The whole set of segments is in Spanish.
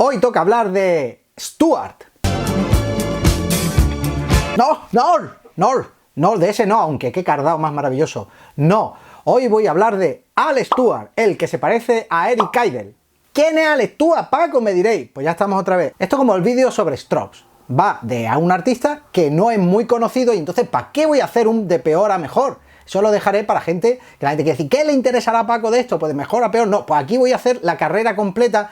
Hoy toca hablar de Stuart. No, de ese no, aunque qué cardao más maravilloso. No, hoy voy a hablar de Al Stewart, el que se parece a Eric Idle. ¿Quién es Al Stewart, Paco? Me diréis. Pues ya estamos otra vez. Esto es como el vídeo sobre Strokes. Va de a un artista que no es muy conocido y entonces ¿para qué voy a hacer un de peor a mejor? Eso lo dejaré para gente que la gente quiere decir, ¿qué le interesará a Paco de esto? Pues de mejor a peor. No, pues aquí voy a hacer la carrera completa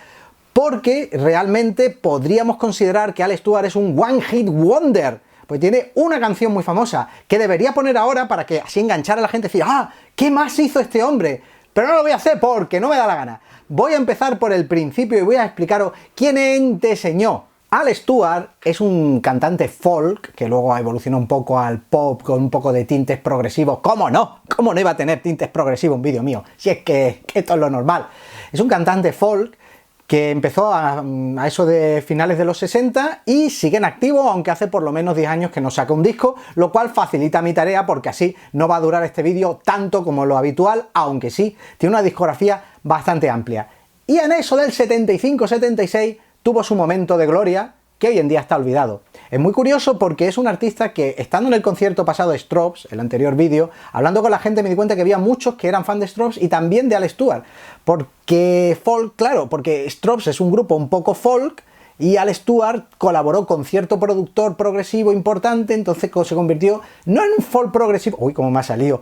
porque realmente podríamos considerar que Al Stewart es un one hit wonder. Pues tiene una canción muy famosa que debería poner ahora para que así enganchar a la gente y decir, ¡ah! ¿Qué más hizo este hombre? Pero no lo voy a hacer porque no me da la gana. Voy a empezar por el principio y voy a explicaros quién enseñó. Al Stewart es un cantante folk que luego evolucionó un poco al pop con un poco de tintes progresivos. ¿Cómo no? ¿Cómo no iba a tener tintes progresivos un vídeo mío? Si es que esto es lo normal. Es un cantante folk que empezó a eso de finales de los 60 y sigue en activo, aunque hace por lo menos 10 años que no saca un disco, lo cual facilita mi tarea porque así no va a durar este vídeo tanto como lo habitual, aunque sí, tiene una discografía bastante amplia. Y en eso del 75-76 tuvo su momento de gloria, que hoy en día está olvidado. Es muy curioso porque es un artista que, estando en el concierto pasado de Strokes, el anterior vídeo, hablando con la gente me di cuenta que había muchos que eran fan de Strokes y también de Al Stewart. Porque folk, claro, porque Strokes es un grupo un poco folk y Al Stewart colaboró con cierto productor progresivo importante, entonces se convirtió no en un folk progresivo, uy, cómo me ha salido,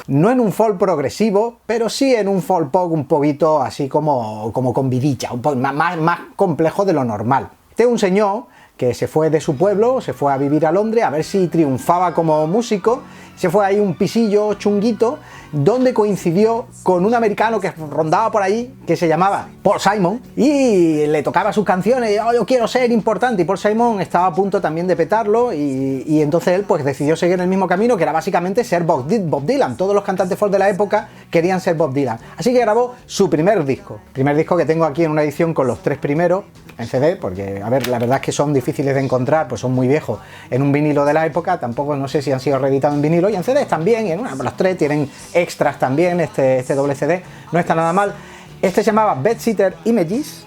no en un folk progresivo, pero sí en un folk pop un poquito así como con vidilla, un poco más complejo de lo normal. Este es un señor que se fue de su pueblo, se fue a vivir a Londres a ver si triunfaba como músico, se fue ahí un pisillo chunguito, donde coincidió con un americano que rondaba por ahí, que se llamaba Paul Simon, y le tocaba sus canciones, y, oh, yo quiero ser importante, y Paul Simon estaba a punto también de petarlo, y entonces él pues decidió seguir el mismo camino, que era básicamente ser Bob Dylan. Todos los cantantes folk de la época querían ser Bob Dylan. Así que grabó su primer disco que tengo aquí en una edición con los 3 primeros, en CD, porque, a ver, la verdad es que son difíciles de encontrar, pues son muy viejos en un vinilo de la época, tampoco no sé si han sido reeditados en vinilo, y en CDs también, y en los 3 tienen extras también, este doble CD, no está nada mal. Este se llamaba Bedsitter Images.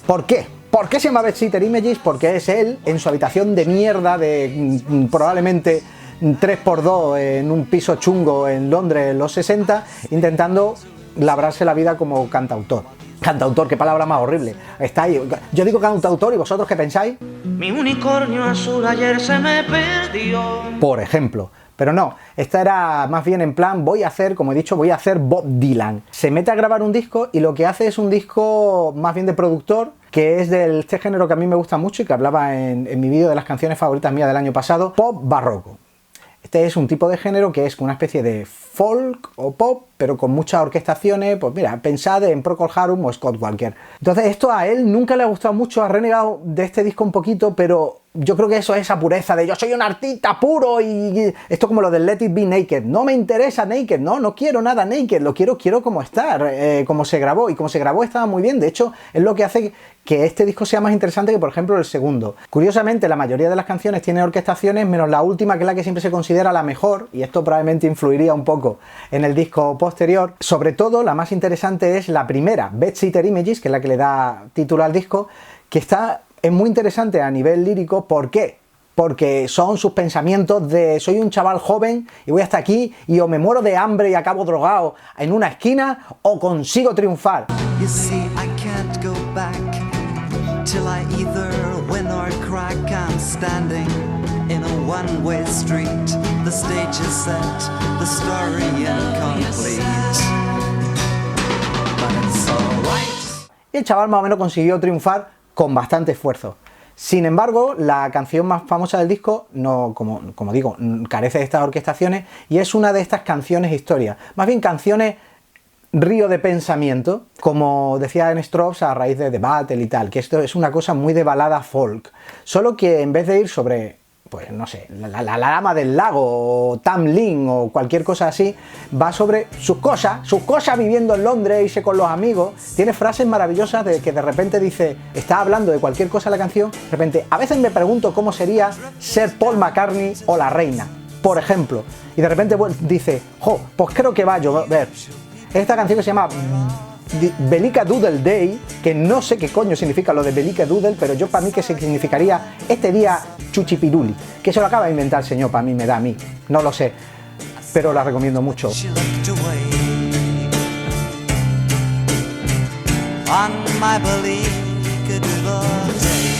¿Por qué? ¿Por qué se llama Bedsitter Images? Porque es él en su habitación de mierda de probablemente 3x2 en un piso chungo en Londres en los 60, intentando labrarse la vida como cantautor. Cantautor, qué palabra más horrible. Está ahí. Yo digo cantautor y vosotros ¿qué pensáis? Mi unicornio azul ayer se me perdió. Por ejemplo. Pero no, esta era más bien en plan, voy a hacer, como he dicho, voy a hacer Bob Dylan. Se mete a grabar un disco y lo que hace es un disco más bien de productor, que es de este género que a mí me gusta mucho y que hablaba en mi vídeo de las canciones favoritas mías del año pasado, pop barroco. Este es un tipo de género que es una especie de folk o pop, pero con muchas orquestaciones, pues mira, pensad en Procol Harum o Scott Walker. Entonces esto a él nunca le ha gustado mucho, ha renegado de este disco un poquito, pero yo creo que eso es esa pureza de yo soy un artista puro y esto como lo del Let It Be Naked. No me interesa Naked, no quiero nada Naked, lo quiero como estar, como se grabó. Y como se grabó estaba muy bien, de hecho es lo que hace que este disco sea más interesante que por ejemplo el segundo. Curiosamente la mayoría de las canciones tienen orquestaciones, menos la última que es la que siempre se considera la mejor, y esto probablemente influiría un poco en el disco posterior. Sobre todo la más interesante es la primera, Bedsitter Images, que es la que le da título al disco, que es muy interesante a nivel lírico. ¿Por qué? Porque son sus pensamientos de soy un chaval joven y voy hasta aquí y o me muero de hambre y acabo drogado en una esquina o consigo triunfar. You see, I can't go back till I either win or crack. I'm standing in a one-way street. The stage is set, the story incomplete. But it's alright. Y el chaval más o menos consiguió triunfar con bastante esfuerzo. Sin embargo, la canción más famosa del disco, no, como digo, carece de estas orquestaciones y es una de estas canciones historia. Más bien canciones río de pensamiento, como decía en Strokes a raíz de The Battle y tal, que esto es una cosa muy de balada folk. Solo que en vez de ir sobre, pues no sé, la lama del lago o Tamlin o cualquier cosa así, va sobre sus cosas viviendo en Londres, irse con los amigos. Tiene frases maravillosas de que de repente dice, está hablando de cualquier cosa la canción, de repente, a veces me pregunto cómo sería ser Paul McCartney o la reina, por ejemplo, y de repente dice, jo, pues creo que va a llover. Esta canción que se llama Belika Doodle Day, que no sé qué coño significa lo de Belika Doodle, pero yo para mí que significaría este día chuchipiruli, que se lo acaba de inventar el señor, para mí me da a mí, no lo sé, pero la recomiendo mucho. She looked away. On my Belika Doodle Day.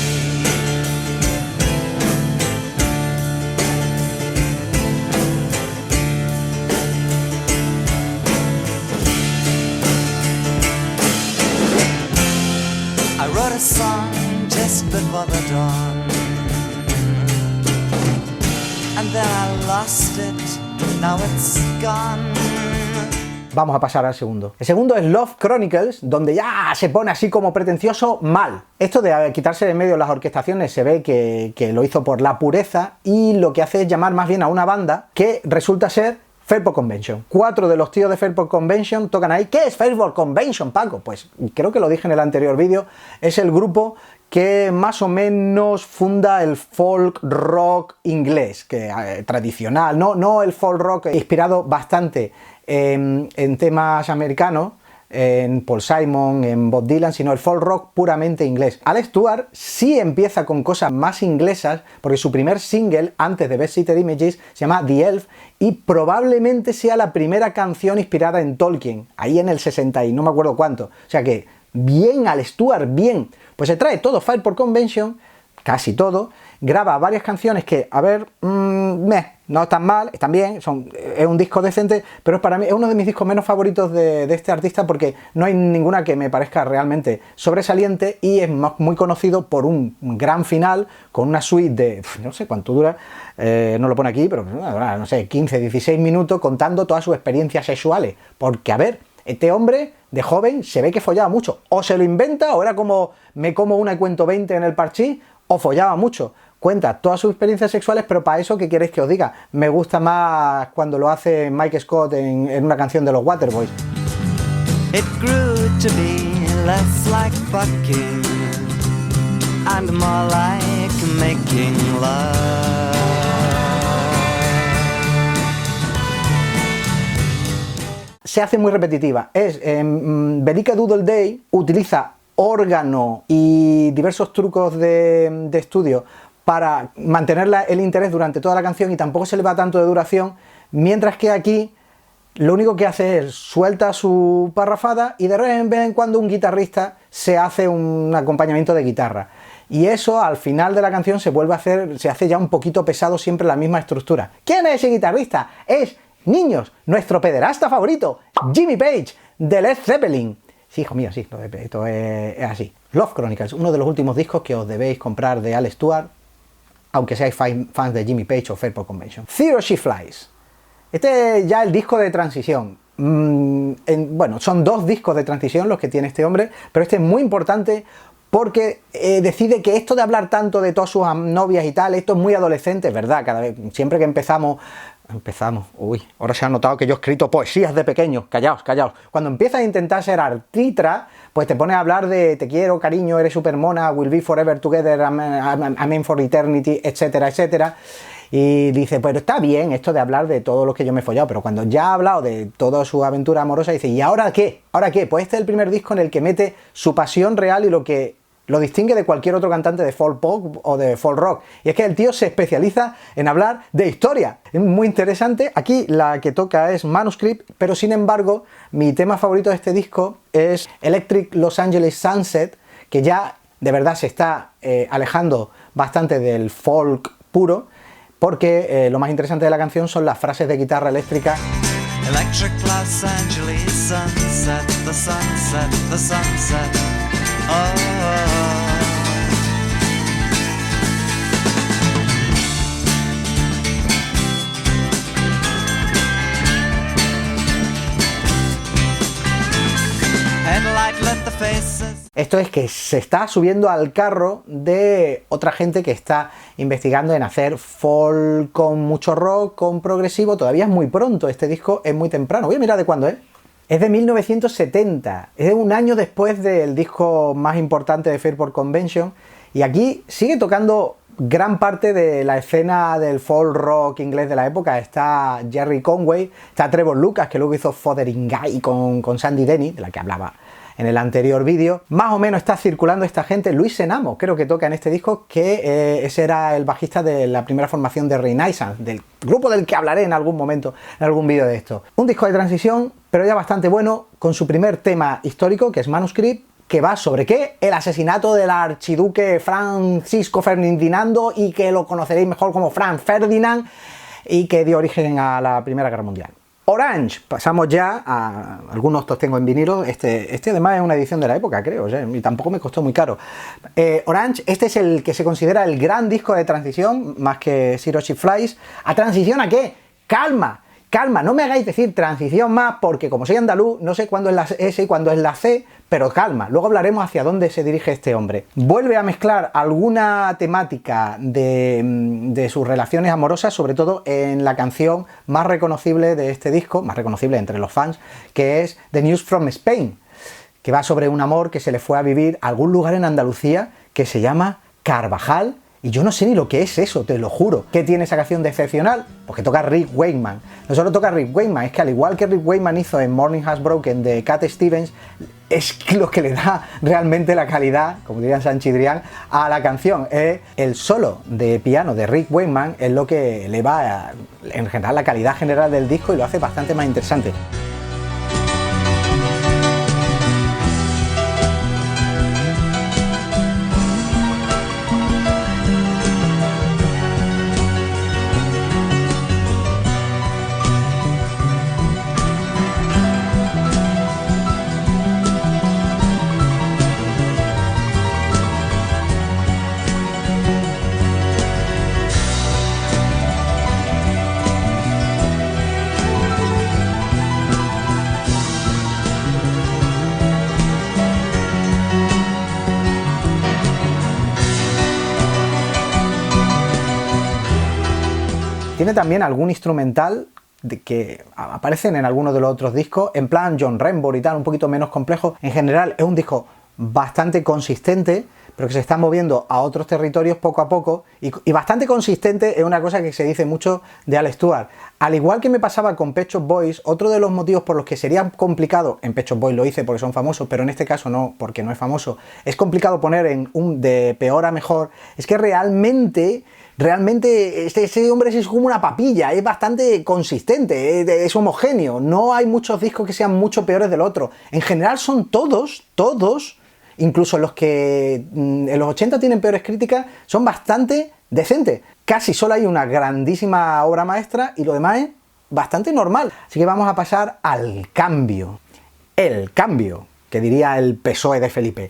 I wrote a song just before the dawn, and then I lost it, now it's gone. Vamos a pasar al segundo. El segundo es Love Chronicles, donde ya se pone así como pretencioso mal. Esto de quitarse de medio las orquestaciones se ve que lo hizo por la pureza, y lo que hace es llamar más bien a una banda que resulta ser Fairport Convention. 4 de los tíos de Fairport Convention tocan ahí. ¿Qué es Fairport Convention, Paco? Pues creo que lo dije en el anterior vídeo. Es el grupo que más o menos funda el folk rock inglés, que tradicional, no el folk rock inspirado bastante en temas americanos, en Paul Simon, en Bob Dylan, sino el folk rock puramente inglés. Alex Stewart sí empieza con cosas más inglesas, porque su primer single, antes de Best Sitter Images, se llama The Elf, y probablemente sea la primera canción inspirada en Tolkien, ahí en el 60 y no me acuerdo cuánto. O sea que, bien Alex Stewart, bien. Pues se trae todo Fairport Convention, casi todo, graba varias canciones que, a ver, no están mal, están bien, es un disco decente, pero para mí es uno de mis discos menos favoritos de este artista, porque no hay ninguna que me parezca realmente sobresaliente, y es muy conocido por un gran final con una suite de, no sé cuánto dura, no lo pone aquí, pero no sé, 15, 16 minutos contando todas sus experiencias sexuales, porque a ver, este hombre de joven se ve que follaba mucho, o se lo inventa, o era como me como una y cuento 20 en el parchís, o follaba mucho. Cuenta todas sus experiencias sexuales, pero para eso, ¿qué queréis que os diga? Me gusta más cuando lo hace Mike Scott en una canción de los Waterboys. It grew to be less like fucking and more like making love. Se hace muy repetitiva. Belika Doodle Day utiliza órgano y diversos trucos de estudio para mantener el interés durante toda la canción, y tampoco se le va tanto de duración, mientras que aquí lo único que hace es suelta su parrafada y de vez en cuando un guitarrista se hace un acompañamiento de guitarra. Y eso al final de la canción se hace ya un poquito pesado, siempre la misma estructura. ¿Quién es ese guitarrista? Es, niños, nuestro pederasta favorito, Jimmy Page, de Led Zeppelin. Sí, hijo mío, sí, esto es así. Love Chronicles, uno de los últimos discos que os debéis comprar de Alex Stewart, aunque seáis fans de Jimmy Page o Fairport Convention. Theater She Flies. Este es ya el disco de transición. Bueno, son 2 discos de transición los que tiene este hombre, pero este es muy importante porque decide que esto de hablar tanto de todas sus novias y tal, esto es muy adolescente, es verdad, siempre que empezamos, uy, ahora se ha notado que yo he escrito poesías de pequeño, callaos. Cuando empiezas a intentar ser artista, pues te pones a hablar de te quiero, cariño, eres super mona, we'll be forever together, amen for eternity, etcétera, etcétera. Y dice, pues está bien esto de hablar de todo lo que yo me he follado, pero cuando ya ha hablado de toda su aventura amorosa, dice, ¿y ahora qué? ¿Ahora qué? Pues este es el primer disco en el que mete su pasión real y lo que lo distingue de cualquier otro cantante de folk pop o de folk rock. Y es que el tío se especializa en hablar de historia. Es muy interesante. Aquí la que toca es Manuscript, pero sin embargo, mi tema favorito de este disco es Electric Los Angeles Sunset, que ya de verdad se está alejando bastante del folk puro, porque lo más interesante de la canción son las frases de guitarra eléctrica. Electric Los Angeles sunset, the sunset, the sunset. Oh. Headlight lit the faces. Esto es que se está subiendo al carro de otra gente que está investigando en hacer folk con mucho rock, con progresivo. Todavía es muy pronto, este disco es muy temprano. Voy a mirar de cuándo es. Es de 1970, es de un año después del disco más importante de Fairport Convention, y aquí sigue tocando gran parte de la escena del folk rock inglés de la época. Está Jerry Conway, está Trevor Lucas, que luego hizo Fothering Guy con Sandy Denny, de la que hablaba en el anterior vídeo. Más o menos está circulando esta gente. Luis Enamo creo que toca en este disco, que ese era el bajista de la primera formación de Renaissance, del grupo del que hablaré en algún momento, en algún vídeo de esto. Un disco de transición, pero ya bastante bueno, con su primer tema histórico, que es Manuscript, que va sobre ¿qué? El asesinato del archiduque Francisco Ferdinando, y que lo conoceréis mejor como Franz Ferdinand, y que dio origen a la Primera Guerra Mundial. Orange, pasamos ya a algunos los tengo en vinilo. Este además es una edición de la época, creo, o sea, y tampoco me costó muy caro. Orange, este es el que se considera el gran disco de transición, más que Zero Ship Flies. ¿A transición a qué? ¡Calma! Calma, no me hagáis decir transición más, porque como soy andaluz, no sé cuándo es la S y cuándo es la C, pero calma, luego hablaremos hacia dónde se dirige este hombre. Vuelve a mezclar alguna temática de sus relaciones amorosas, sobre todo en la canción más reconocible de este disco, más reconocible entre los fans, que es The News from Spain, que va sobre un amor que se le fue a vivir a algún lugar en Andalucía que se llama Carvajal. Y yo no sé ni lo que es eso, te lo juro. ¿Qué tiene esa canción de excepcional? Pues que toca Rick Wakeman. No solo toca Rick Wakeman, es que al igual que Rick Wakeman hizo en Morning Has Broken de Cat Stevens, es lo que le da realmente la calidad, como dirían Sanchidrián, a la canción. El solo de piano de Rick Wakeman es lo que le va en general la calidad general del disco y lo hace bastante más interesante. Tiene también algún instrumental que aparecen en algunos de los otros discos, en plan John Renbourn y tal, un poquito menos complejo. En general es un disco bastante consistente, pero que se está moviendo a otros territorios poco a poco, y bastante consistente es una cosa que se dice mucho de Alex Stewart. Al igual que me pasaba con Pet Shop Boys, otro de los motivos por los que sería complicado, en Pet Shop Boys lo hice porque son famosos, pero en este caso no, porque no es famoso, es complicado poner en un de peor a mejor, es que realmente ese hombre es como una papilla, es bastante consistente, es homogéneo, no hay muchos discos que sean mucho peores del otro. En general son todos, incluso los que en los 80 tienen peores críticas, son bastante decentes. Casi solo hay una grandísima obra maestra y lo demás es bastante normal. Así que vamos a pasar al cambio. El cambio, que diría el PSOE de Felipe.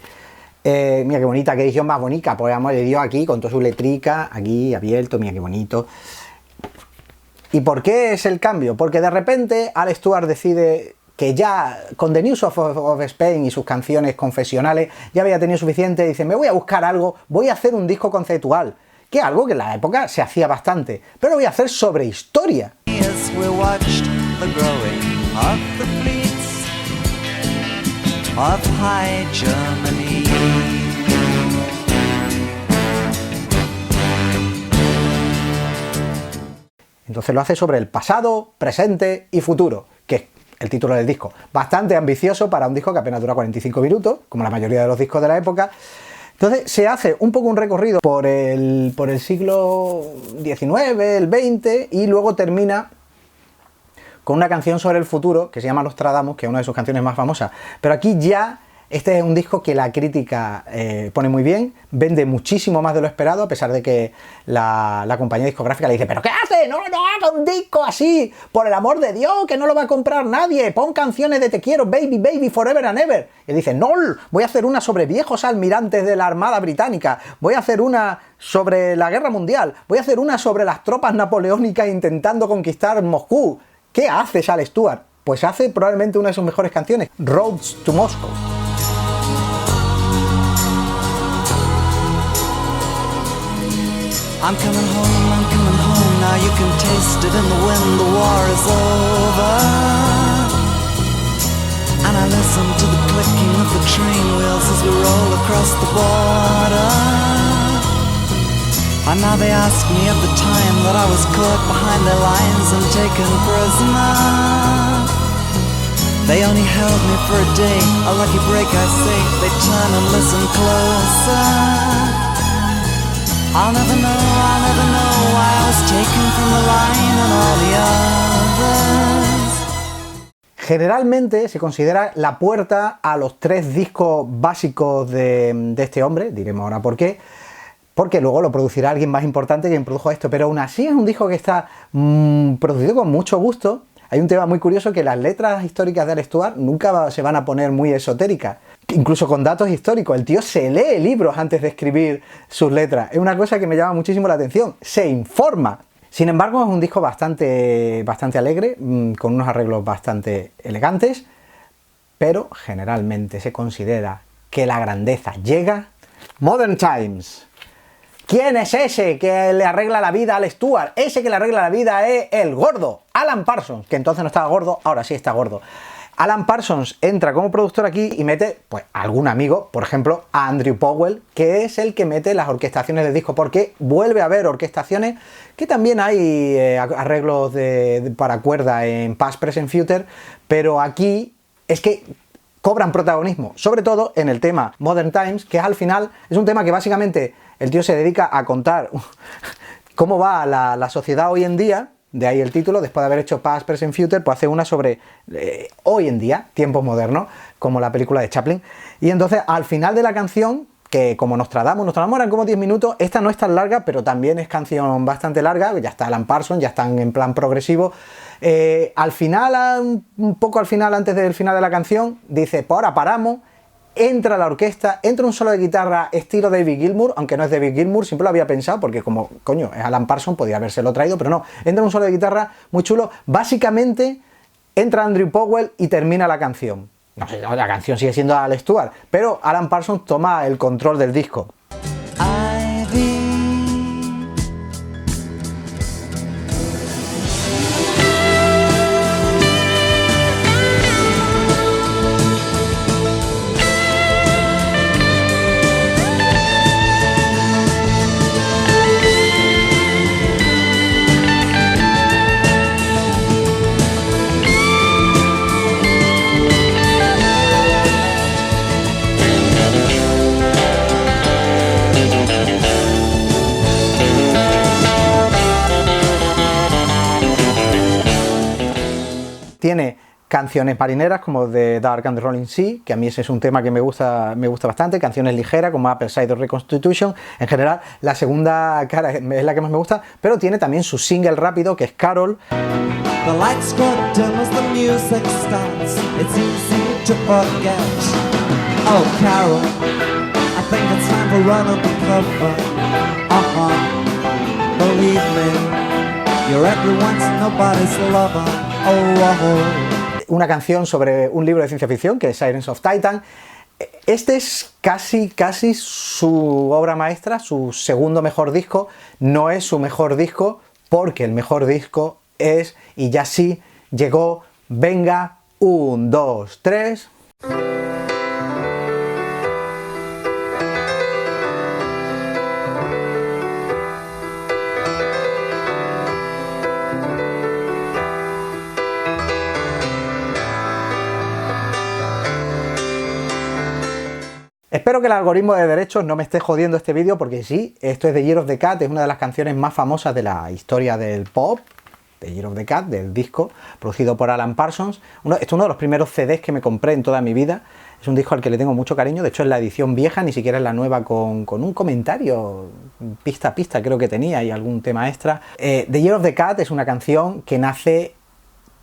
Mira qué bonita, qué edición más bonita, pues le dio aquí con toda su letrica, aquí abierto, mira qué bonito. ¿Y por qué es el cambio? Porque de repente Alex Stewart decide que ya con The News of Spain y sus canciones confesionales ya había tenido suficiente, dice, me voy a buscar algo, voy a hacer un disco conceptual, que es algo que en la época se hacía bastante, pero lo voy a hacer sobre historia. Of High Germany. Entonces lo hace sobre el pasado, presente y futuro, que es el título del disco. Bastante ambicioso para un disco que apenas dura 45 minutos, como la mayoría de los discos de la época. Entonces se hace un poco un recorrido por el siglo XIX, el XX, y luego termina con una canción sobre el futuro que se llama Nostradamus, que es una de sus canciones más famosas. Pero aquí ya, este es un disco que la crítica pone muy bien, vende muchísimo más de lo esperado, a pesar de que la compañía discográfica le dice, ¿pero qué hace? No haga un disco así, por el amor de Dios, que no lo va a comprar nadie, pon canciones de Te quiero, baby, baby, forever and ever. Y él dice, no, voy a hacer una sobre viejos almirantes de la Armada Británica, voy a hacer una sobre la Guerra Mundial, voy a hacer una sobre las tropas napoleónicas intentando conquistar Moscú. ¿Qué hace Alex Stewart? Pues hace probablemente una de sus mejores canciones, Roads to Moscow. I'm coming home, now you can taste it in the wind, the war is over. And I listen to the clicking of the train wheels as we roll across the border. And now they ask me of the time that I was caught behind their lines and taken prisoner. They only held me for a day, a lucky break I say. They turn and listen closer. I'll never know why I was taken from the line and all the others. Generalmente se considera la puerta a los 3 discos básicos de este hombre, diremos ahora por qué, porque luego lo producirá alguien más importante quien produjo esto, pero aún así es un disco que está producido con mucho gusto. Hay un tema muy curioso, que las letras históricas de Alex Stewart nunca se van a poner muy esotéricas, incluso con datos históricos. El tío se lee libros antes de escribir sus letras, es una cosa que me llama muchísimo la atención, se informa. Sin embargo, es un disco bastante alegre, con unos arreglos bastante elegantes, pero generalmente se considera que la grandeza llega. Modern Times. ¿Quién es ese que le arregla la vida a Alex Stewart? Ese que le arregla la vida es el gordo, Alan Parsons, que entonces no estaba gordo, ahora sí está gordo. Alan Parsons entra como productor aquí y mete, pues, a algún amigo, por ejemplo, a Andrew Powell, que es el que mete las orquestaciones del disco, porque vuelve a haber orquestaciones, que también hay arreglos para cuerda en Past, Present, Future, pero aquí es que cobran protagonismo, sobre todo en el tema Modern Times, que al final es un tema que básicamente el tío se dedica a contar cómo va la sociedad hoy en día. De ahí el título, después de haber hecho Past, Present, Future, pues hace una sobre hoy en día, tiempos modernos, como la película de Chaplin. Y entonces, al final de la canción, que como Nostradamus eran como 10 minutos, esta no es tan larga, pero también es canción bastante larga, ya está Alan Parsons, ya están en plan progresivo. Al final, un poco al final, antes del final de la canción, dice, pues ahora paramos. Entra la orquesta, entra un solo de guitarra estilo David Gilmour, aunque no es David Gilmour, siempre lo había pensado, porque como, coño, es Alan Parsons, podría habérselo traído, pero no, entra un solo de guitarra muy chulo. Básicamente, entra Andrew Powell y termina la canción. No sé, la canción sigue siendo Alex Stewart, pero Alan Parsons toma el control del disco. Tiene canciones marineras como The Dark and the Rolling Sea, que a mí ese es un tema que me gusta bastante, canciones ligeras como Apple Cider Reconstitution. En general, la segunda cara es la que más me gusta, pero tiene también su single rápido, que es Carol. The lights go dim as the music starts. It's easy to forget. Oh, Carol, I think it's time for run undercover. Believe me, you're everyone's and nobody's lover. Una canción sobre un libro de ciencia ficción, que es Sirens of Titan. Este es casi su obra maestra, su segundo mejor disco. No es su mejor disco, porque el mejor disco es, y ya sí, llegó, venga, 1, 2, 3... Espero que el algoritmo de derechos no me esté jodiendo este vídeo, porque sí, esto es The Year of the Cat, es una de las canciones más famosas de la historia del pop, The Year of the Cat, del disco, producido por Alan Parsons. Esto es uno de los primeros CDs que me compré en toda mi vida, es un disco al que le tengo mucho cariño, de hecho es la edición vieja, ni siquiera es la nueva con un comentario, pista a pista creo que tenía, y algún tema extra. The Year of the Cat es una canción que nace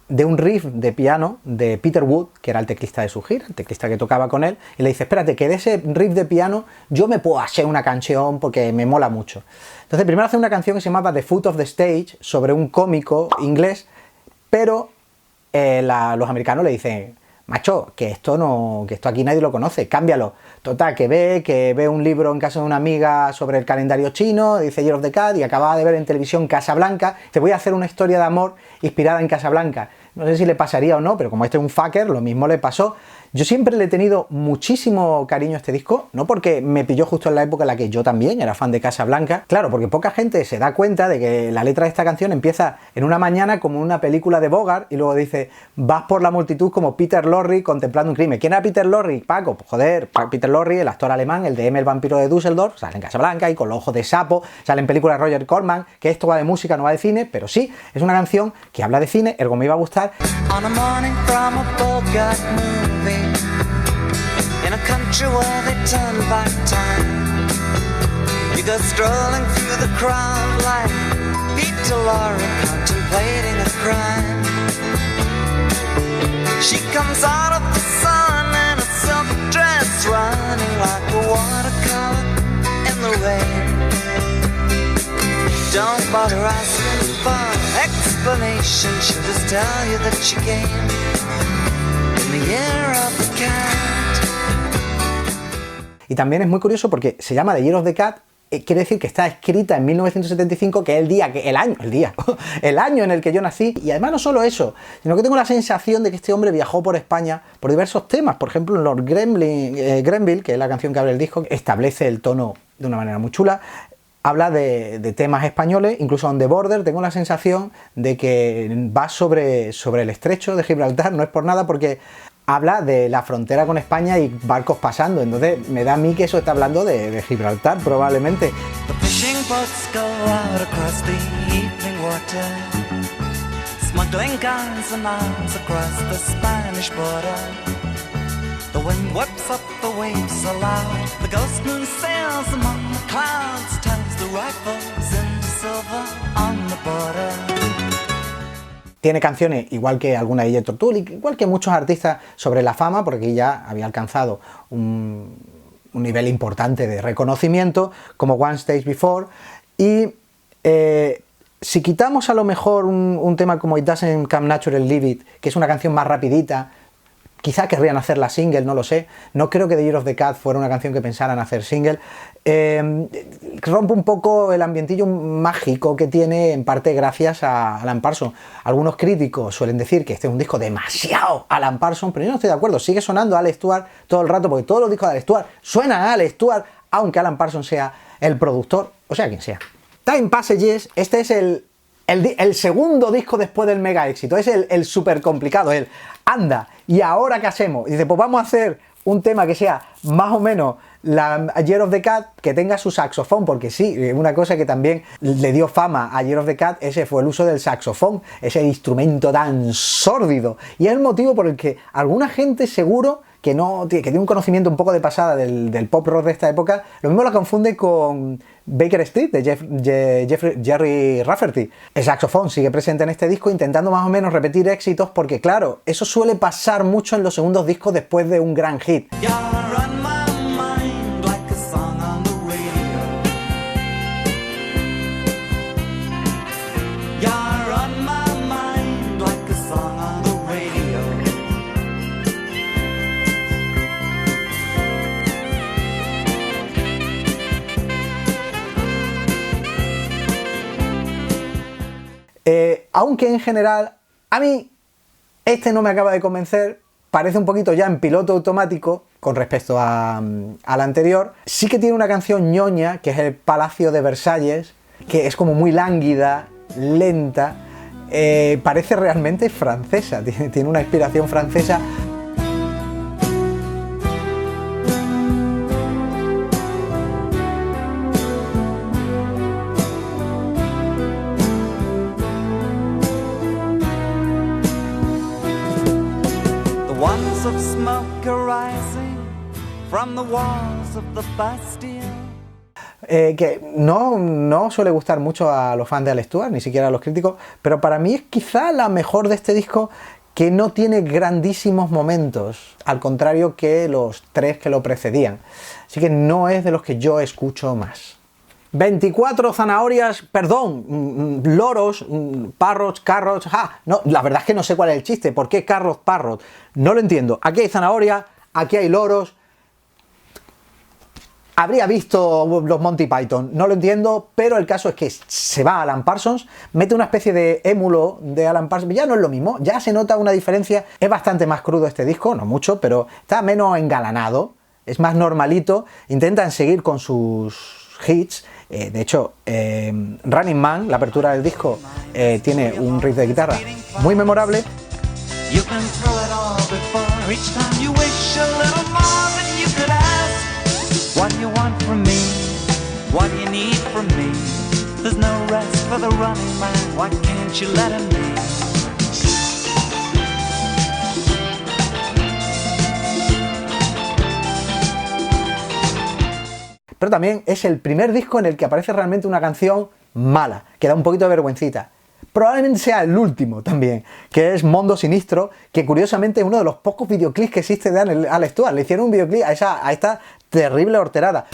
de un riff de piano de Peter Wood, que era el teclista de su gira, el teclista que tocaba con él, y le dice, espérate, que de ese riff de piano yo me puedo hacer una canción porque me mola mucho. Entonces primero hace una canción que se llamaba The Foot of the Stage, sobre un cómico inglés, pero los americanos le dicen, macho, que esto aquí nadie lo conoce, cámbialo. Total, que ve un libro en casa de una amiga sobre el calendario chino, dice Year of the Cat, y acababa de ver en televisión Casablanca, te voy a hacer una historia de amor inspirada en Casablanca. No sé si le pasaría o no, pero como este es un fucker, lo mismo le pasó. Yo siempre le he tenido muchísimo cariño a este disco, no porque me pilló justo en la época en la que yo también era fan de Casablanca, claro, porque poca gente se da cuenta de que la letra de esta canción empieza en una mañana como una película de Bogart y luego dice, vas por la multitud como Peter Lorre contemplando un crimen. ¿Quién era Peter Lorre? Paco, pues joder, Peter Lorre, el actor alemán, el de M, el vampiro de Düsseldorf, sale en Casablanca y con los ojos de sapo, sale en películas de Roger Corman, que esto va de música, no va de cine, pero sí, es una canción que habla de cine, ergo me iba a gustar. On a morning from a Bogart movie, in a country where they turn back time, you go strolling through the crowd like Peter Lorre contemplating a crime. She comes out of the sun in a silk dress, running like a watercolor in the rain. Don't bother asking for explanation, she'll just tell you that she came in the year of the cat. Y también es muy curioso porque se llama The Year of the Cat, quiere decir que está escrita en 1975, que es el año en el que yo nací. Y además no solo eso, sino que tengo la sensación de que este hombre viajó por España por diversos temas. Por ejemplo, en Lord Grenville, que es la canción que abre el disco, establece el tono de una manera muy chula. Habla de temas españoles, incluso on the border. Tengo la sensación de que va sobre el estrecho de Gibraltar, no es por nada, porque habla de la frontera con España y barcos pasando. Entonces me da a mí que eso está hablando de Gibraltar, probablemente. The fishing boats go out across the evening water, smuggling guns and arms across the Spanish border. The wind whips up the waves aloud, the ghost moon sails among the clouds, turns the rifles in silver on the border. Tiene canciones, igual que alguna de Jethro Tull, igual que muchos artistas, sobre la fama, porque ya había alcanzado un nivel importante de reconocimiento, como One Stage Before. Y si quitamos a lo mejor un tema como It Doesn't Come Natural, Leave It, que es una canción más rapidita, quizá querrían hacerla single, no lo sé. No creo que The Year of the Cat fuera una canción que pensaran hacer single. Rompe un poco el ambientillo mágico que tiene, en parte gracias a Alan Parsons. Algunos críticos suelen decir que este es un disco demasiado Alan Parsons, pero yo no estoy de acuerdo. Sigue sonando a Alex Stewart todo el rato, porque todos los discos de Alex Stewart suenan a Alex Stewart, aunque Alan Parsons sea el productor, o sea quien sea. Time Passages, este es el segundo disco después del mega éxito, es el súper complicado, el anda, ¿y ahora qué hacemos? Y dice, pues vamos a hacer un tema que sea más o menos la Year of the Cat, que tenga su saxofón, porque sí, una cosa que también le dio fama a Year of the Cat, ese fue el uso del saxofón, ese instrumento tan sórdido, y es el motivo por el que alguna gente seguro que tiene un conocimiento un poco de pasada del pop rock de esta época, lo mismo lo confunde con Baker Street de Jerry Rafferty. El saxofón sigue presente en este disco, intentando más o menos repetir éxitos, porque claro, eso suele pasar mucho en los segundos discos después de un gran hit. Aunque en general, a mí este no me acaba de convencer, parece un poquito ya en piloto automático con respecto al anterior. Sí que tiene una canción ñoña, que es el Palacio de Versalles, que es como muy lánguida, lenta, parece realmente francesa, tiene una inspiración francesa. Of smoke arising from the walls of the Bastille. Que no suele gustar mucho a los fans de Alex Stewart, ni siquiera a los críticos, pero para mí es quizá la mejor de este disco, que no tiene grandísimos momentos, al contrario que los tres que lo precedían. Así que no es de los que yo escucho más. 24 zanahorias, perdón, loros, parrots, carrots, no, la verdad es que no sé cuál es el chiste, ¿por qué carrots, parrots? No lo entiendo. Aquí hay zanahoria, aquí hay loros, habría visto los Monty Python, no lo entiendo, pero el caso es que se va a Alan Parsons, mete una especie de émulo de Alan Parsons, ya no es lo mismo, ya se nota una diferencia, es bastante más crudo este disco, no mucho, pero está menos engalanado, es más normalito, intentan seguir con sus hits. De hecho, Running Man, la apertura del disco, tiene un riff de guitarra muy memorable. You've been through it all before. Each time you wish a little more than you could ask. What do you want from me? What do you need from me? There's no rest for the running man. Why can't you let him be? Pero también es el primer disco en el que aparece realmente una canción mala, que da un poquito de vergüencita. Probablemente sea el último también, que es Mondo Sinistro, que curiosamente es uno de los pocos videoclips que existe de Alex Stewart. Le hicieron un videoclip a esta terrible horterada.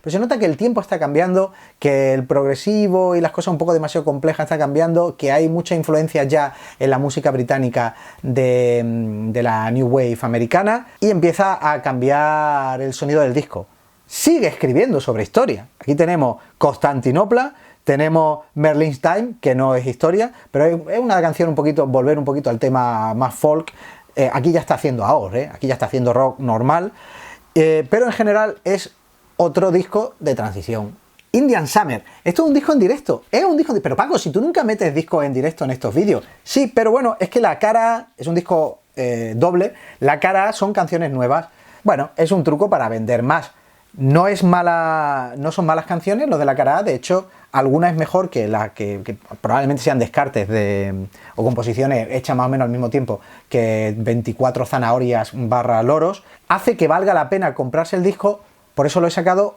Pero se nota que el tiempo está cambiando, que el progresivo y las cosas un poco demasiado complejas están cambiando, que hay mucha influencia ya en la música británica de la New Wave americana y empieza a cambiar el sonido del disco. Sigue escribiendo sobre historia. Aquí tenemos Constantinopla, tenemos Merlin's Time, que no es historia, pero es una canción volver un poquito al tema más folk. Aquí ya está haciendo AOR, aquí ya está haciendo rock normal, pero en general es otro disco de transición. Indian Summer. Esto es un disco en directo. Pero Paco, si tú nunca metes discos en directo en estos vídeos. Sí, pero bueno, es que la cara es un disco doble. La cara son canciones nuevas. Bueno, es un truco para vender más. No son malas canciones los de la cara A. De hecho, alguna es mejor que la que probablemente sean descartes o composiciones hechas más o menos al mismo tiempo que 24 zanahorias / loros. Hace que valga la pena comprarse el disco. Por eso lo he sacado,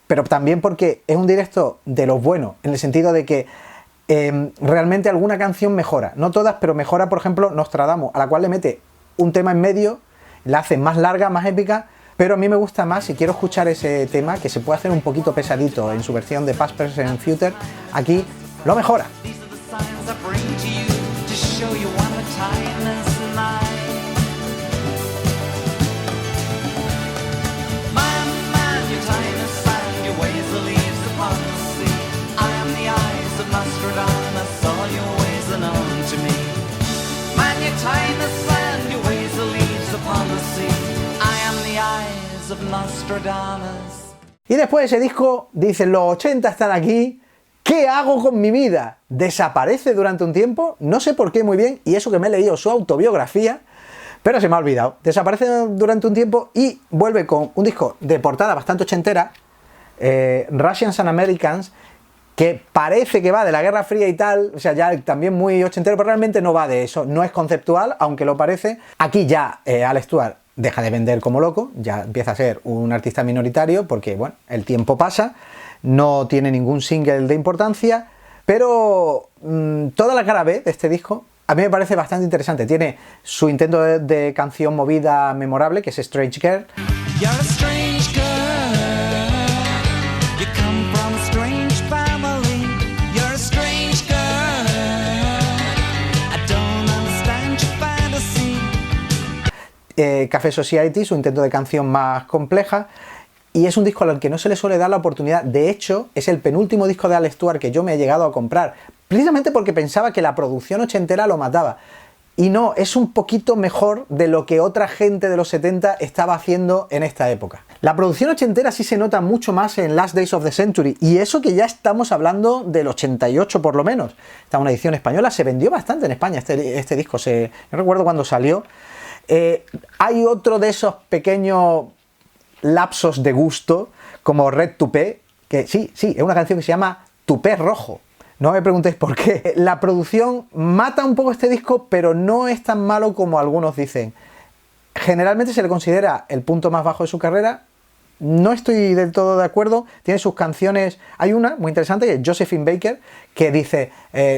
pero también porque es un directo de los buenos, en el sentido de que realmente alguna canción mejora. No todas, pero mejora, por ejemplo, Nostradamus, a la cual le mete un tema en medio, la hace más larga, más épica, pero a mí me gusta más, si quiero escuchar ese tema, que se puede hacer un poquito pesadito en su versión de Past, Present and Future, aquí lo mejora. Y después de ese disco, dicen, los 80 están aquí, ¿qué hago con mi vida? Desaparece durante un tiempo, no sé por qué muy bien, y eso que me he leído su autobiografía, pero se me ha olvidado. Desaparece durante un tiempo y vuelve con un disco de portada bastante ochentera, Russians and Americans, que parece que va de la Guerra Fría y tal, o sea, ya también muy ochentero, pero realmente no va de eso, no es conceptual, aunque lo parece. Aquí ya Alex Stewart deja de vender como loco, ya empieza a ser un artista minoritario porque, bueno, el tiempo pasa, no tiene ningún single de importancia, pero toda la cara B de este disco a mí me parece bastante interesante. Tiene su intento de canción movida memorable, que es Strange Girl. Café Society, su intento de canción más compleja, y es un disco al que no se le suele dar la oportunidad. De hecho, es el penúltimo disco de Alex Stewart que yo me he llegado a comprar, precisamente porque pensaba que la producción ochentera lo mataba, y no, es un poquito mejor de lo que otra gente de los 70 estaba haciendo en esta época. La producción ochentera sí se nota mucho más en Last Days of the Century, y eso que ya estamos hablando del 88 por lo menos. Esta es una edición española, se vendió bastante en España este disco, no recuerdo cuándo salió. Hay otro de esos pequeños lapsos de gusto, como Red Tupé, que sí, es una canción que se llama Tupé Rojo. No me preguntéis por qué. La producción mata un poco este disco, pero no es tan malo como algunos dicen. Generalmente se le considera el punto más bajo de su carrera. No estoy del todo de acuerdo. Tiene sus canciones. Hay una muy interesante, que es Josephine Baker, que dice: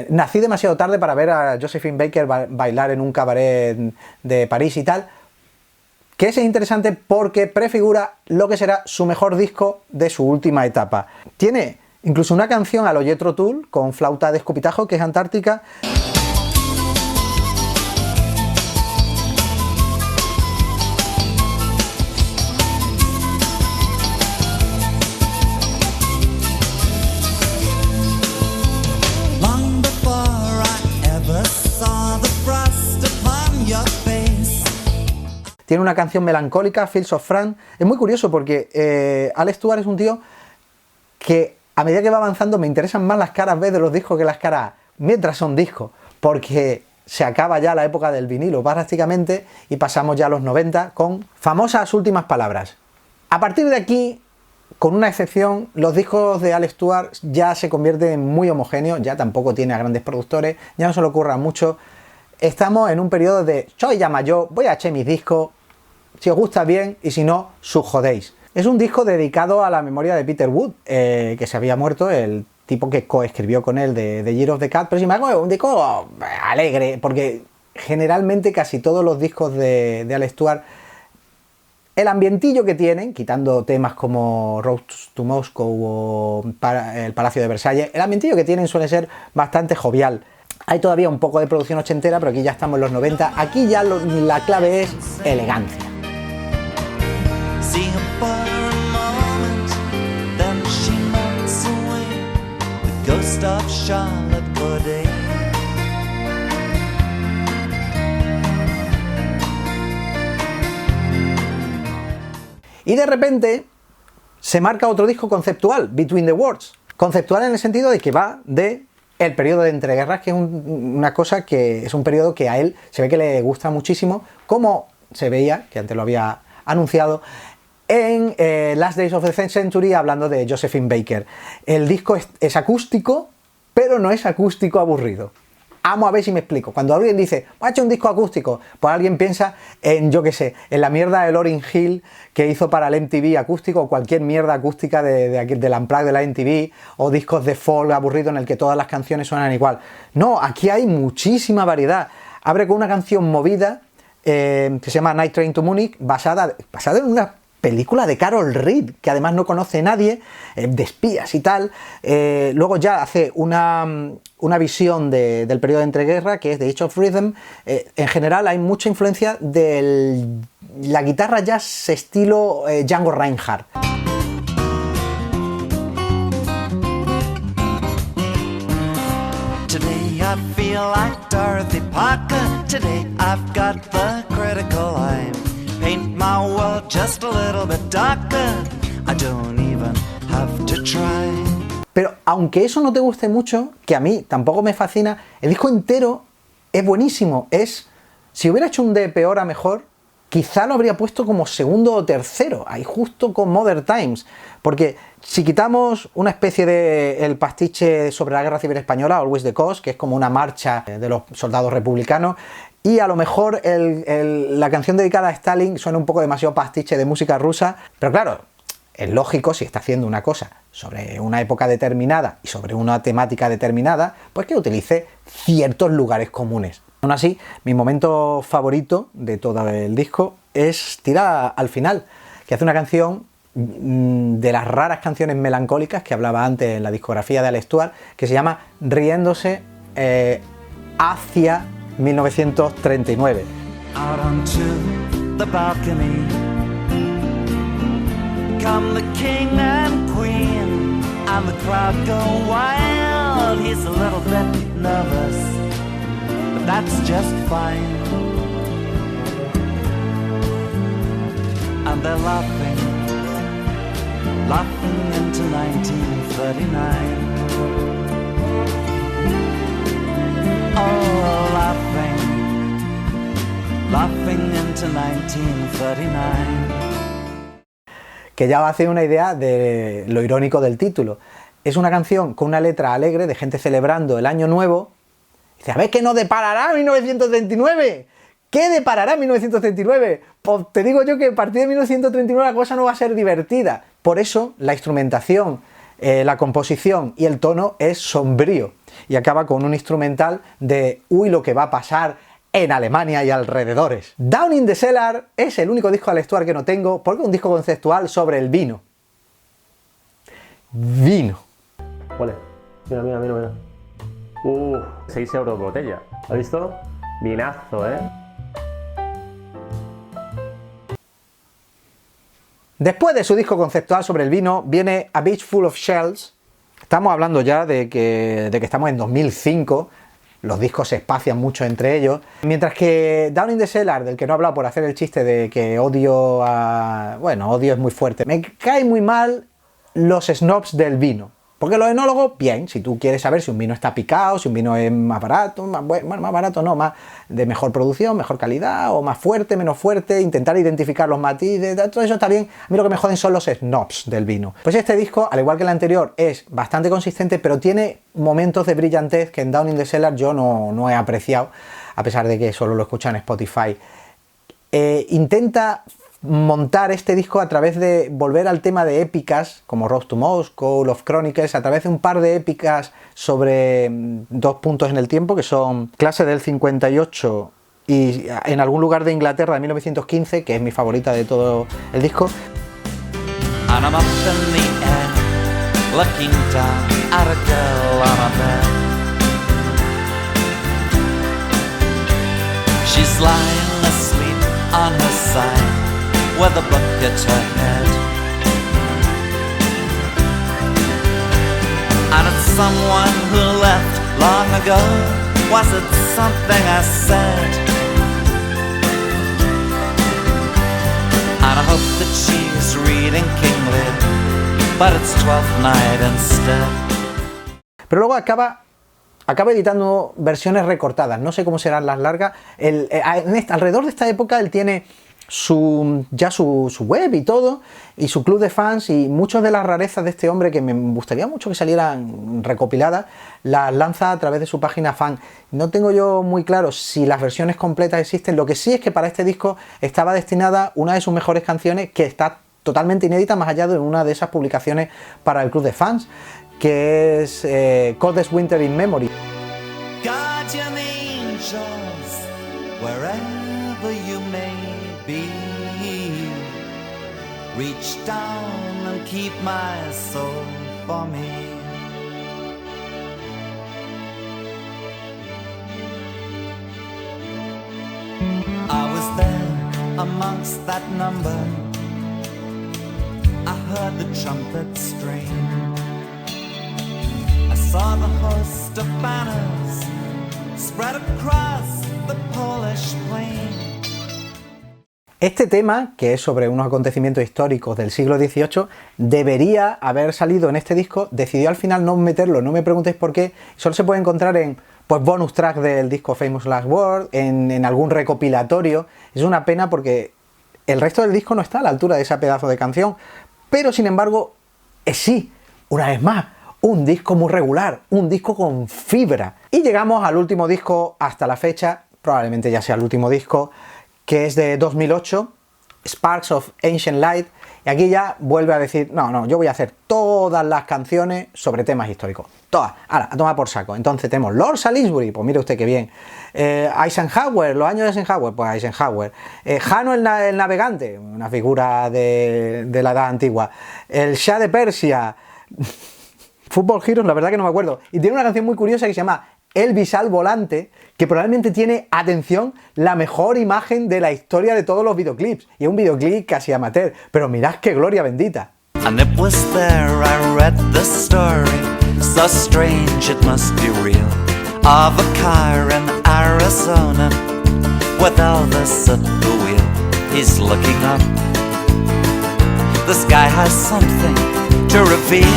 nací demasiado tarde para ver a Josephine Baker bailar en un cabaret de París y tal. que ese es interesante porque prefigura lo que será su mejor disco de su última etapa. Tiene incluso una canción a lo Jethro Tull con flauta de escupitajo, que es Antártica. Tiene una canción melancólica, Fields of France. Es muy curioso porque Alex Stewart es un tío que a medida que va avanzando me interesan más las caras B de los discos que las caras A, mientras son discos, porque se acaba ya la época del vinilo prácticamente y pasamos ya a los 90 con famosas últimas palabras. A partir de aquí, con una excepción, los discos de Alex Stewart ya se convierten muy homogéneos, ya tampoco tiene a grandes productores, ya no se le ocurra mucho. Estamos en un periodo de soy ya mayor, voy a echar mis discos, si os gusta bien y si no, sus jodéis. Es un disco dedicado a la memoria de Peter Wood, que se había muerto, el tipo que coescribió con él de Year of the Cat, pero sin embargo es un disco alegre, porque generalmente casi todos los discos de Alex Stewart, el ambientillo que tienen, quitando temas como Road to Moscow o el Palacio de Versalles, el ambientillo que tienen suele ser bastante jovial. Hay todavía un poco de producción ochentera, pero aquí ya estamos en los 90. Aquí ya la clave es elegancia. Y de repente se marca otro disco conceptual, Between the Words. Conceptual en el sentido de que va de el periodo de entreguerras, que es una cosa que es un periodo que a él se ve que le gusta muchísimo, como se veía, que antes lo había anunciado, en Last Days of the Century, hablando de Josephine Baker. El disco es acústico, pero no es acústico aburrido. Vamos a ver si me explico. Cuando alguien dice, ha hecho un disco acústico, pues alguien piensa en, yo qué sé, en la mierda de Lauryn Hill que hizo para el MTV acústico, o cualquier mierda acústica del Unplugged de la MTV, o discos de folk aburrido en el que todas las canciones suenan igual. No, aquí hay muchísima variedad. Abre con una canción movida que se llama Night Train to Munich, basada en una película de Carol Reed, que además no conoce nadie, de espías y tal. Luego ya hace una visión del periodo de entreguerra, que es The Age of Rhythm. En general hay mucha influencia de la guitarra jazz estilo Django Reinhardt. Today I feel like Dorothy Parker. Today I've got the critical eye. Paint my world just a little bit darker. I don't even have to try. Pero aunque eso no te guste mucho, que a mí tampoco me fascina, el disco entero es buenísimo. Si hubiera hecho un de peor a mejor, quizá lo habría puesto como segundo o tercero, ahí justo con Modern Times. Porque si quitamos una especie de el pastiche sobre la guerra civil española, Always the Cause, que es como una marcha de los soldados republicanos, y a lo mejor la canción dedicada a Stalin suena un poco demasiado pastiche de música rusa, pero claro, es lógico, si está haciendo una cosa sobre una época determinada y sobre una temática determinada, pues que utilice ciertos lugares comunes. Aún así, mi momento favorito de todo el disco es tirar al final, que hace una canción de las raras canciones melancólicas que hablaba antes en la discografía de Alex Stewart, que se llama Riéndose hacia 1939. Out onto the balcony come the king and queen, and the crowd go wild. He's a little bit nervous, but that's just fine. And they're laughing into 1939. Oh, laughing into 1939. Que ya va a hacer una idea de lo irónico del título. Es una canción con una letra alegre de gente celebrando el año nuevo. Dice, a ver qué nos deparará 1939. ¿Qué deparará 1939? Pues te digo yo que a partir de 1939 la cosa no va a ser divertida. Por eso la instrumentación, la composición y el tono es sombrío. Y acaba con un instrumental de uy, lo que va a pasar en Alemania y alrededores. Down in the Cellar es el único disco de Alex Stewart que no tengo, porque es un disco conceptual sobre el vino. Vino. Ole, mira, mira, mira, mira. 6 euros botella. ¿Has visto? Vinazo, ¿eh? Después de su disco conceptual sobre el vino, viene A Beach Full of Shells. Estamos hablando ya de que estamos en 2005. Los discos se espacian mucho entre ellos. Mientras que Down in the Cellar, del que no he hablado por hacer el chiste de que odio a... Bueno, odio es muy fuerte. Me cae muy mal los snobs del vino. Porque los enólogos, bien, si tú quieres saber si un vino está picado, si un vino es más barato, más barato no, más de mejor producción, mejor calidad, o más fuerte, menos fuerte, intentar identificar los matices, todo eso está bien. A mí lo que me joden son los snobs del vino. Pues este disco, al igual que el anterior, es bastante consistente, pero tiene momentos de brillantez que en Down in the Cellar yo no he apreciado, a pesar de que solo lo escucho en Spotify. Intenta montar este disco a través de volver al tema de épicas como Road to Moscow, Love Chronicles, a través de un par de épicas sobre dos puntos en el tiempo, que son Clase del 58 y En algún lugar de Inglaterra de 1915, que es mi favorita de todo el disco. And I'm up in the air, looking down at a girl on a bed. She's lying asleep on her side, with a book at her head. And it's someone who left long ago. Was it something I said? And I hope that she's reading King Lear, but it's Twelfth Night instead. Pero luego acaba editando versiones recortadas, no sé cómo serán las largas. Alrededor de esta época él tiene su web y todo, y su club de fans, y muchas de las rarezas de este hombre que me gustaría mucho que salieran recopiladas, las lanza a través de su página fan. No tengo yo muy claro si las versiones completas existen. Lo que sí es que para este disco estaba destinada una de sus mejores canciones, que está totalmente inédita, más allá de una de esas publicaciones para el club de fans, que es Coldest Winter in Memory. Guardian angels, wherever you may be, reach down and keep my soul for me. I was there amongst that number, I heard the trumpet string, I saw the host of banners spread across the Polish plain. Este tema, que es sobre unos acontecimientos históricos del siglo XVIII, debería haber salido en este disco. Decidió al final no meterlo, no me preguntéis por qué. Solo se puede encontrar en bonus track del disco Famous Last Word, en algún recopilatorio. Es una pena porque el resto del disco no está a la altura de ese pedazo de canción. Pero sin embargo, sí, una vez más, un disco muy regular, un disco con fibra. Y llegamos al último disco hasta la fecha, probablemente ya sea el último disco, que es de 2008, Sparks of Ancient Light, y aquí ya vuelve a decir, no, yo voy a hacer todas las canciones sobre temas históricos, todas, ahora, a tomar por saco. Entonces tenemos Lord Salisbury, pues mire usted qué bien, Eisenhower, los años de Eisenhower, pues Eisenhower, Jano el navegante, una figura de la edad antigua, el Shah de Persia, Football Heroes, la verdad que no me acuerdo, y tiene una canción muy curiosa que se llama Elvis al volante, que probablemente tiene, atención, la mejor imagen de la historia de todos los videoclips. Y es un videoclip casi amateur, pero mirad qué gloria bendita. And it was there I read the story, so strange it must be real, of a car in Arizona, with Elvis at the wheel. He's looking up, the sky has something to reveal.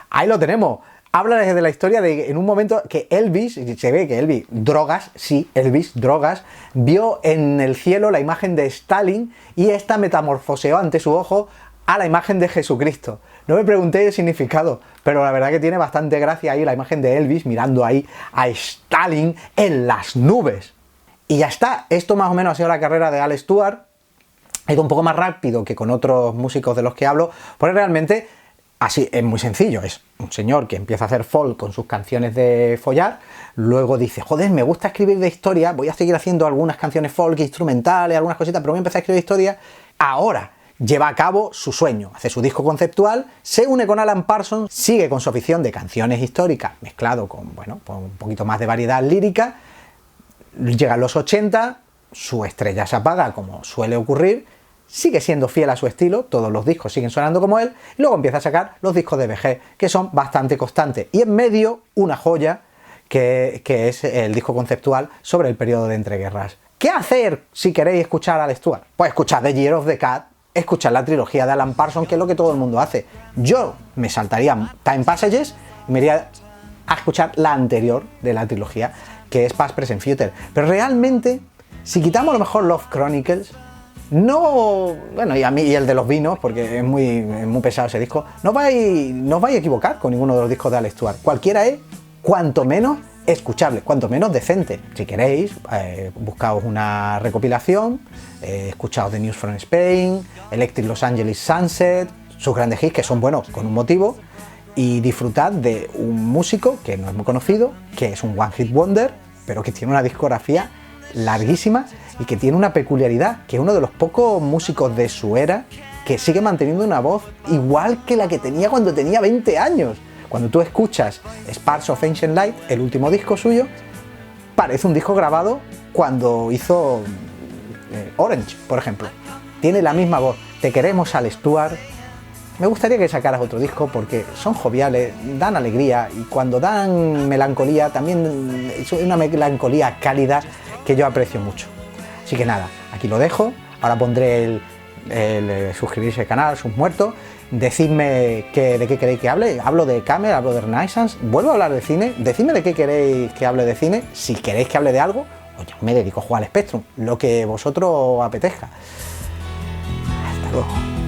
Ahí lo tenemos. Habla desde la historia de en un momento que Elvis, se ve que Elvis, drogas, sí, Elvis, drogas, vio en el cielo la imagen de Stalin y esta metamorfoseó ante su ojo a la imagen de Jesucristo. No me pregunté el significado, pero la verdad que tiene bastante gracia ahí la imagen de Elvis mirando ahí a Stalin en las nubes. Y ya está, esto más o menos ha sido la carrera de Alex Stewart. Ha ido un poco más rápido que con otros músicos de los que hablo, porque realmente Así, es muy sencillo, es un señor que empieza a hacer folk con sus canciones de follar, luego dice, joder, me gusta escribir de historia, voy a seguir haciendo algunas canciones folk, instrumentales, algunas cositas, pero voy a empezar a escribir de historia. Ahora lleva a cabo su sueño, hace su disco conceptual, se une con Alan Parsons, sigue con su afición de canciones históricas, mezclado con, bueno, pues un poquito más de variedad lírica, llegan los 80, su estrella se apaga, como suele ocurrir, sigue siendo fiel a su estilo, todos los discos siguen sonando como él, y luego empieza a sacar los discos de VG, que son bastante constantes. Y en medio, una joya, que es el disco conceptual sobre el periodo de entreguerras. ¿Qué hacer si queréis escuchar a Alex Stewart? Pues escuchad The Year of the Cat, escuchad la trilogía de Alan Parsons, que es lo que todo el mundo hace. Yo me saltaría Time Passages y me iría a escuchar la anterior de la trilogía, que es Past, Present, Future. Pero realmente, si quitamos a lo mejor Love Chronicles, no, bueno, y a mí y el de los vinos, porque es muy pesado ese disco, no os vais a equivocar con ninguno de los discos de Alex Stewart. Cualquiera es cuanto menos escuchable, cuanto menos decente. Si queréis, buscaos una recopilación, escuchaos The News from Spain, Electric Los Angeles Sunset, sus grandes hits que son buenos con un motivo, y disfrutad de un músico que no es muy conocido, que es un One Hit Wonder, pero que tiene una discografía larguísima y que tiene una peculiaridad, que es uno de los pocos músicos de su era que sigue manteniendo una voz igual que la que tenía cuando tenía 20 años. Cuando tú escuchas Sparks of Ancient Light, el último disco suyo, parece un disco grabado cuando hizo Orange, por ejemplo. Tiene la misma voz. Te queremos, Alex Stewart. Me gustaría que sacaras otro disco porque son joviales, dan alegría, y cuando dan melancolía también es una melancolía cálida que yo aprecio mucho. Así que nada, aquí lo dejo. Ahora pondré el suscribirse al canal, sus muertos. Decidme de qué queréis que hable. Hablo de Camel, hablo de Renaissance, vuelvo a hablar de cine. Decidme de qué queréis que hable de cine. Si queréis que hable de algo, o yo me dedico a jugar al Spectrum, lo que vosotros apetezca. Hasta luego.